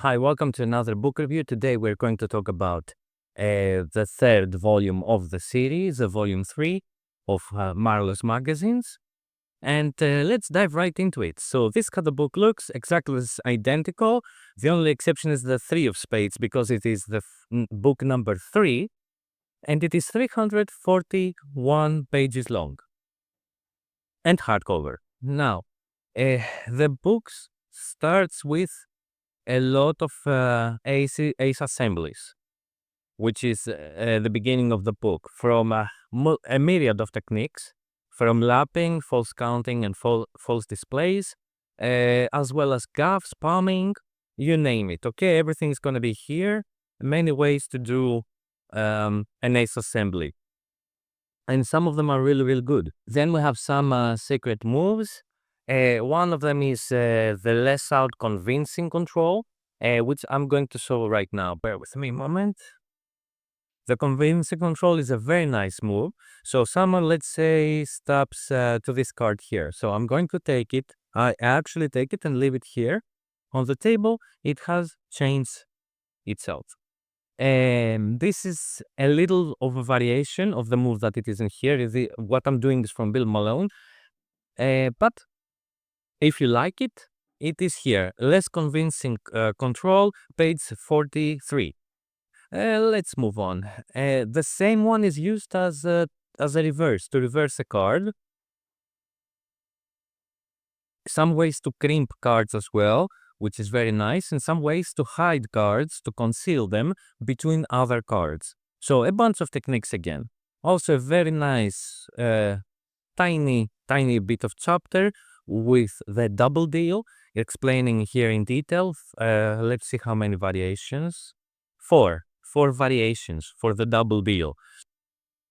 Hi, welcome to another book review. Today we're going to talk about the third volume of the series, volume 3 of Marlo's magazines. And let's dive right into it. So this how the book looks, exactly identical. The only exception is the 3 of spades because it is the book number 3 and it is 341 pages long and hardcover. Now, the book starts with a lot of ace assemblies, which is the beginning of the book, from a myriad of techniques, from lapping, false counting, and false displays, as well as gaffs, palming, you name it. Okay, everything's going to be here. Many ways to do an ace assembly. And some of them are really, really good. Then we have some secret moves. One of them is the less out convincing control, which I'm going to show right now. Bear with me a moment. The convincing control is a very nice move. So someone, let's say, stops to this card here. So I'm going to take it. I actually take it and leave it here on the table. It has changed itself. This is a little of a variation of the move that it is in here. What I'm doing is from Bill Malone. But if you like it, it is here. Less convincing control, page 43. Let's move on. The same one is used as a reverse, to reverse a card. Some ways to crimp cards as well, which is very nice, and some ways to hide cards, to conceal them between other cards. So a bunch of techniques again. Also a very nice, tiny bit of chapter with the double deal, explaining here in detail. Let's see how many variations. Four variations for the double deal.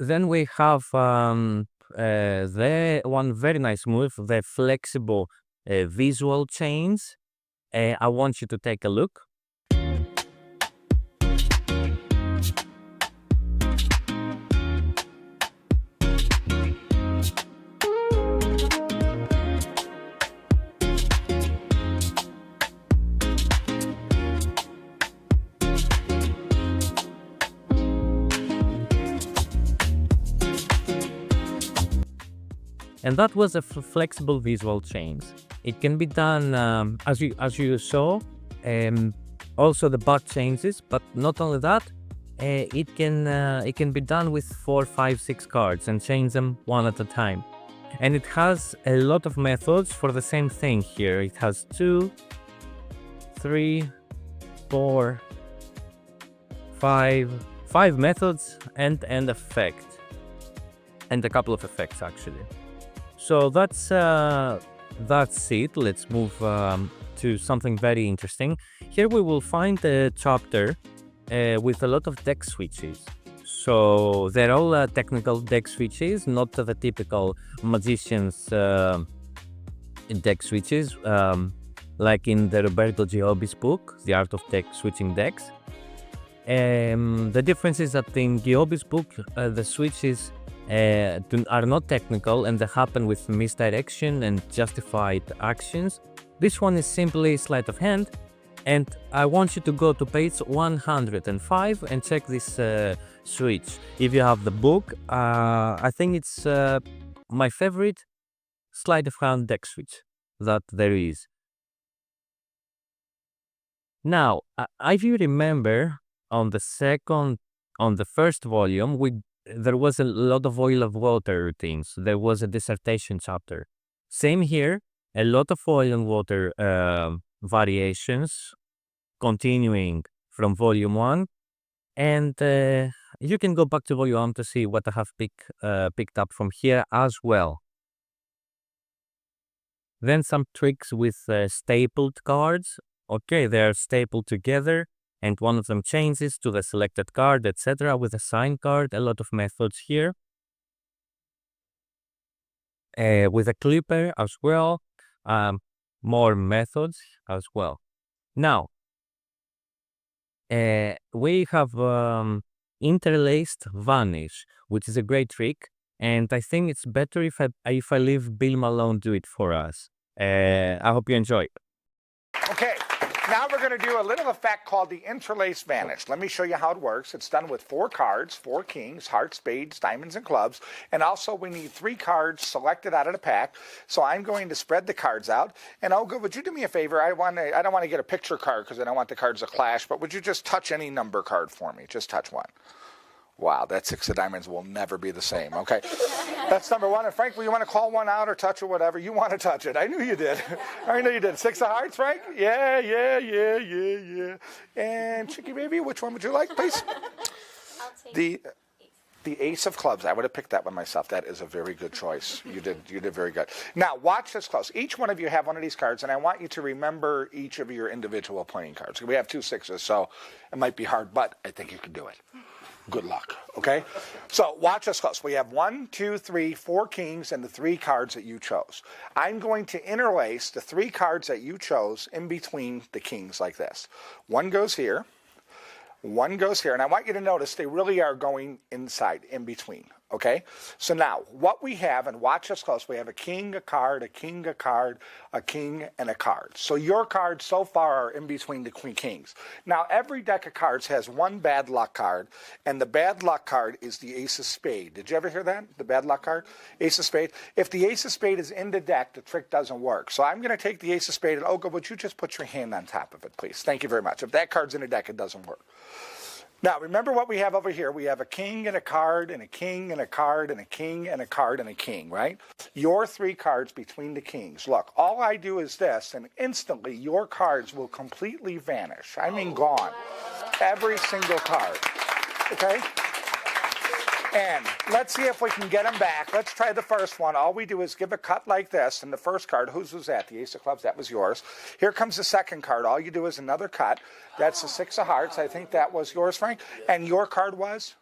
Then we have the one very nice move, the flexible visual chains. I want you to take a look. And that was a flexible visual chains. It can be done as you saw. Also the back changes, but not only that, it can be done with 4, 5, 6 cards and change them one at a time. And it has a lot of methods for the same thing here. It has 2, 3, 4, 5 methods and an effect, and a couple of effects actually. So that's it. Let's move to something very interesting. Here we will find a chapter with a lot of deck switches. So they're all technical deck switches, not the typical magician's deck switches, like in the Roberto Giobbi's book, The Art of Deck Switching Decks. The difference is that in Giobbi's book, the switches are not technical and they happen with misdirection and justified actions. This one is simply sleight of hand, and I want you to go to page 105 and check this switch. If you have the book, I think it's my favorite sleight of hand deck switch that there is. Now, if you remember, on the first volume, there was a lot of oil of water routines. There was a dissertation chapter. Same here, a lot of oil and water variations continuing from volume 1. And you can go back to volume 1 to see what I have picked up from here as well. Then some tricks with stapled cards. Okay, they are stapled together, and one of them changes to the selected card, etc. with a sign card. A lot of methods here. With a clipper as well. More methods as well. Now, we have interlaced vanish, which is a great trick, and I think it's better if I leave Bill Malone do it for us. I hope you enjoy. Okay, Now we're going to do a little effect called the interlace vanish. Let me show you how it works. It's done with 4 cards, 4 kings, hearts, spades, diamonds, and clubs. And also we need 3 cards selected out of the pack. So I'm going to spread the cards out. And Olga, would you do me a favor? I don't want to get a picture card because I don't want the cards to clash, but would you just touch any number card for me? Just touch one. Wow, that 6 of diamonds will never be the same. Okay, that's number 1. And Frank, will you want to call one out or touch or whatever? You want to touch it. I knew you did. I knew you did. 6 of hearts, Frank? Yeah. And Chicky Baby, which one would you like, please? I'll take the ace of clubs. I would have picked that one myself. That is a very good choice. You did very good. Now, watch this close. Each one of you have one of these cards, and I want you to remember each of your individual playing cards. We have 2 6s, so it might be hard, but I think you can do it. Good luck, okay? So watch us close. We have 1, 2, 3, 4 kings and the 3 cards that you chose. I'm going to interlace the 3 cards that you chose in between the kings like this. 1 goes here, 1 goes here, and I want you to notice they really are going inside, in between, okay? So now, what we have, and watch us close, we have a king, a card, a king, a card, a king, and a card. So your cards so far are in between the kings. Now, every deck of cards has 1 bad luck card, and the bad luck card is the ace of spade. Did you ever hear that? The bad luck card? Ace of spade. If the ace of spade is in the deck, the trick doesn't work. So I'm going to take the ace of spade, and Olga, would you just put your hand on top of it, please? Thank you very much. If that card's in the deck, it doesn't work. Now, remember what we have over here. We have a king and a card and a king and a card and a king and a card and a king, right? Your 3 cards between the kings. Look, all I do is this, and instantly your cards will completely vanish. I mean gone. Every single card. Okay? And let's see if we can get them back. Let's try the first one. All we do is give a cut like this. And the first card, whose was that? The ace of clubs, that was yours. Here comes the second card. All you do is another cut. That's the 6 of hearts. I think that was yours, Frank. And your card was?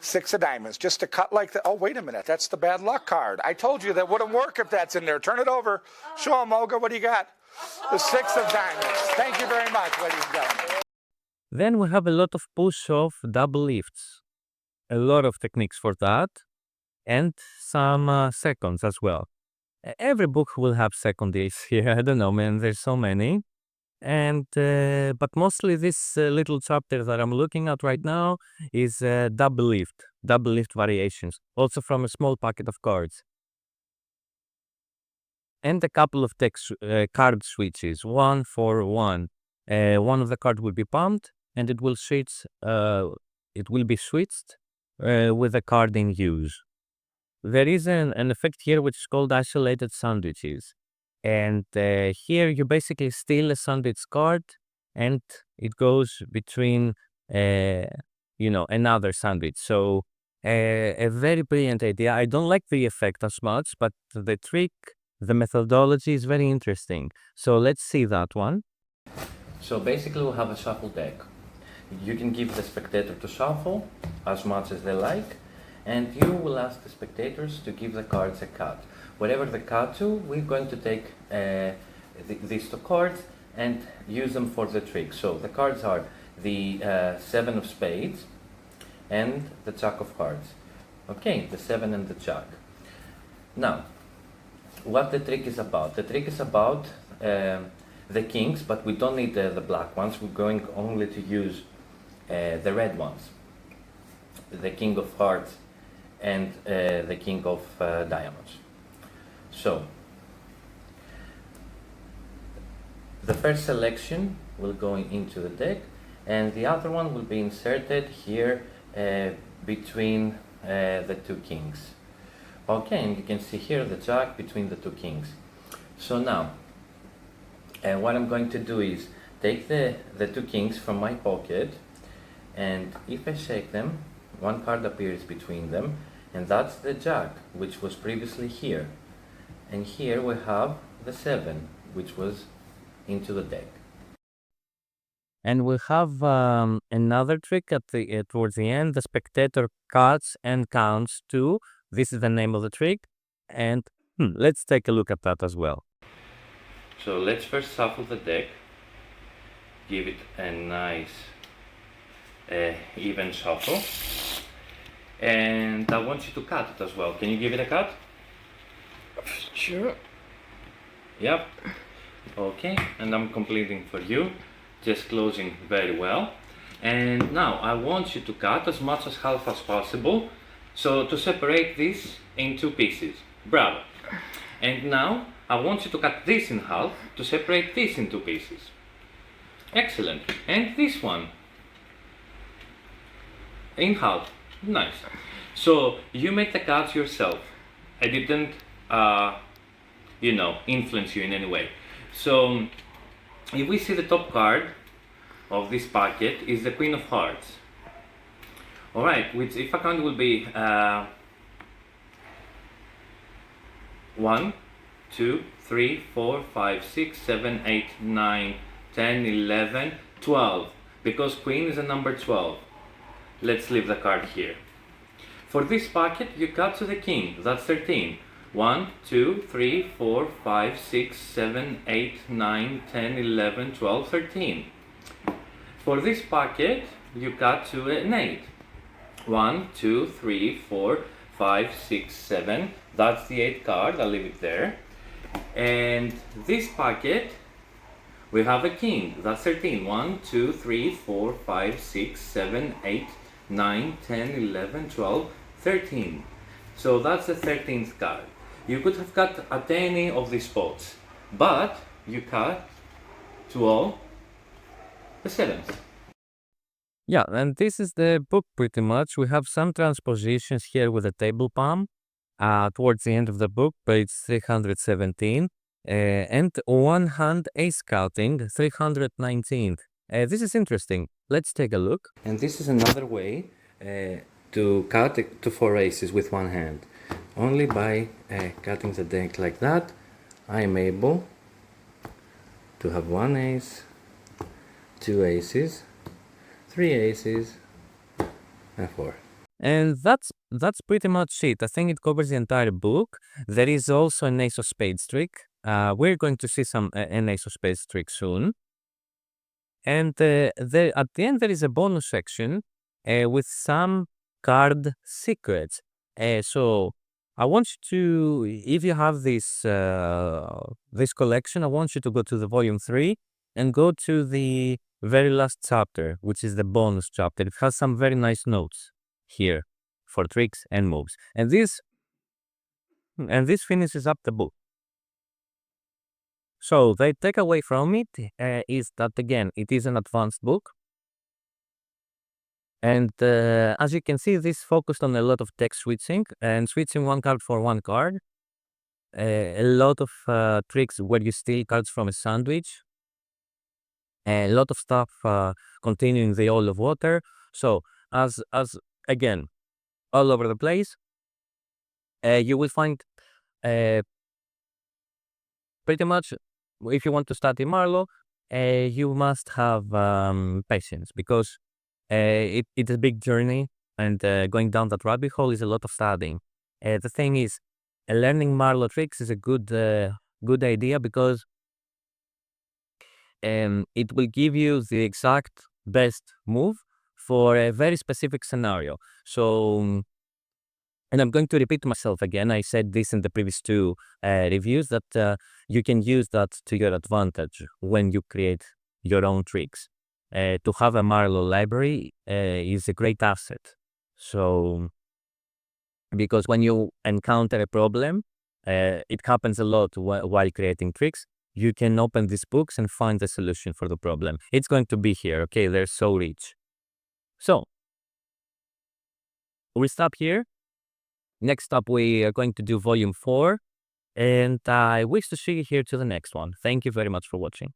6 of diamonds. Just a cut like that. Oh, wait a minute. That's the bad luck card. I told you that wouldn't work if that's in there. Turn it over. Show them, Olga. What do you got? The 6 of diamonds. Thank you very much, ladies and gentlemen. Then we have a lot of push-off double lifts. A lot of techniques for that, and some seconds as well. Every book will have second ace here. I don't know, man. There's so many. And but mostly this little chapter that I'm looking at right now is double lift variations, also from a small packet of cards. And a couple of card switches, 1 for 1. One of the cards will be pumped, and it will switch. It will be switched with a card in use. There is an effect here which is called isolated sandwiches. And here you basically steal a sandwich card and it goes between, another sandwich. So a very brilliant idea. I don't like the effect as much, but the trick, the methodology is very interesting. So let's see that one. So basically we'll have a shuffle deck. You can give the spectator to shuffle as much as they like, and you will ask the spectators to give the cards a cut. Whatever the cut to, we're going to take these 2 cards and use them for the trick. So the cards are the 7 of spades and the jack of hearts. Okay, the 7 and the jack. Now, what the trick is about? The trick is about the kings, but we don't need the black ones. We're going only to use the red ones, the king of hearts and the king of diamonds. So the first selection will go into the deck, and the other one will be inserted here between the 2 kings. Okay, and you can see here the jack between the 2 kings. So now what I'm going to do is take the 2 kings from my pocket, and if I shake them, 1 card appears between them, and that's the jack, which was previously here. And here we have the 7, which was into the deck. And we have another trick towards the end. The spectator cuts and counts 2. This is the name of the trick. And let's take a look at that as well. So let's first shuffle the deck. Give it a nice even shuffle. And I want you to cut it as well. Can you give it a cut? Sure. Yep. Okay, and I'm completing for you, just closing very well. And now I want you to cut as much as half as possible, so to separate this in two pieces. Bravo. And now I want you to cut this in half to separate this in two pieces. Excellent. And this one in half. Nice. So you make the cuts yourself. I didn't influence you in any way. So if we see the top card of this packet is the Queen of Hearts. Alright, which if I count will be 1, 2, 3, 4, 5, 6, 7, 8, 9, 10, 11, 12. Because Queen is a number 12. Let's leave the card here. For this packet, you cut to the King, that's 13. 1, 2, 3, 4, 5, 6, 7, 8, 9, 10, 11, 12, 13. For this packet, you cut to an 8. 1, 2, 3, 4, 5, 6, 7. That's the 8 card, I'll leave it there. And this packet, we have a King, that's 13. 1, 2, 3, 4, 5, 6, 7, 8, 9, 10, 11, 12, 13. So that's the 13th card. You could have cut at any of these spots, but you cut to all the 7th. Yeah, and this is the book pretty much. We have some transpositions here with the table palm towards the end of the book, page 317, and one hand ace counting, 319th. This is interesting. Let's take a look. And this is another way to cut to 4 aces with one hand. Only by cutting the deck like that, I am able to have 1 ace, 2 aces, 3 aces, and 4. And that's pretty much it. I think it covers the entire book. There is also an ace of spades trick. We're going to see an ace of spades trick soon. And at the end there is a bonus section with some card secrets. So I want you to, if you have this this collection, I want you to go to the volume 3 and go to the very last chapter, which is the bonus chapter. It has some very nice notes here for tricks and moves. And this finishes up the book. So the takeaway from it is that, again, it is an advanced book. And as you can see, this focused on a lot of text switching and switching one card for one card. A lot of tricks where you steal cards from a sandwich. A lot of stuff continuing the All of Water. So as again, all over the place, you will find pretty much, if you want to study Marlo, you must have patience, because it's a big journey, and going down that rabbit hole is a lot of studying. The thing is, learning Marlo tricks is a good idea, because it will give you the exact best move for a very specific scenario. So, and I'm going to repeat myself again. I said this in the previous 2 reviews, that you can use that to your advantage when you create your own tricks. To have a Marlo library is a great asset. So, because when you encounter a problem, it happens a lot while creating tricks, you can open these books and find the solution for the problem. It's going to be here, okay? They're so rich. So, we stop here. Next up, we are going to do volume 4. And I wish to see you here to the next one. Thank you very much for watching.